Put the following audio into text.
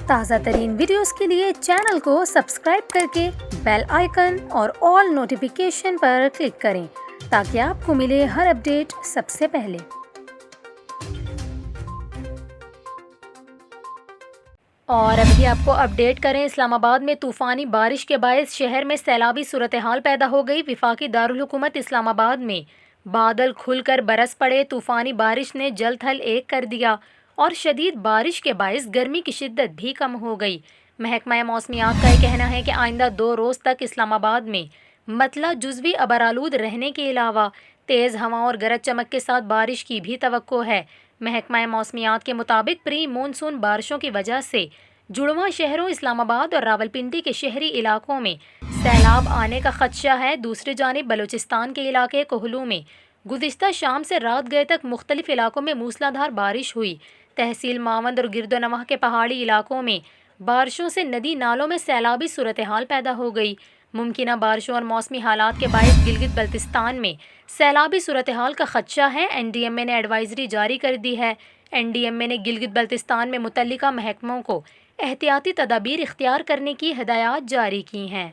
تازہ ترین ویڈیوز کے لیے چینل کو سبسکرائب کر کے بیل آئیکن اور آل نوٹیفیکیشن پر کلک کریں تاکہ آپ کو ملے ہر اپڈیٹ سب سے پہلے۔ اور ابھی آپ کو اپڈیٹ کریں، اسلام آباد میں طوفانی بارش کے باعث شہر میں سیلابی صورتحال پیدا ہو گئی۔ وفاقی دارالحکومت اسلام آباد میں بادل کھل کر برس پڑے۔ طوفانی بارش نے جل تھل ایک کر دیا اور شدید بارش کے باعث گرمی کی شدت بھی کم ہو گئی۔ محکمہ موسمیات کا یہ کہنا ہے کہ آئندہ 2 روز تک اسلام آباد میں مطلع جزوی ابرآلود رہنے کے علاوہ تیز ہواؤں اور گرج چمک کے ساتھ بارش کی بھی توقع ہے۔ محکمہ موسمیات کے مطابق پری مونسون بارشوں کی وجہ سے جڑواں شہروں اسلام آباد اور راولپنڈی کے شہری علاقوں میں سیلاب آنے کا خدشہ ہے۔ دوسری جانب بلوچستان کے علاقے کوہلو میں گزشتہ شام سے رات گئے تک مختلف علاقوں میں موسلادھار بارش ہوئی۔ تحصیل ماوند اور گرد و نواح کے پہاڑی علاقوں میں بارشوں سے ندی نالوں میں سیلابی صورتحال پیدا ہو گئی۔ ممکنہ بارشوں اور موسمی حالات کے باعث گلگت بلتستان میں سیلابی صورتحال کا خدشہ ہے۔ این ڈی ایم اے نے ایڈوائزری جاری کر دی ہے۔ این ڈی ایم اے نے گلگت بلتستان میں متعلقہ محکموں کو احتیاطی تدابیر اختیار کرنے کی ہدایات جاری کی ہیں۔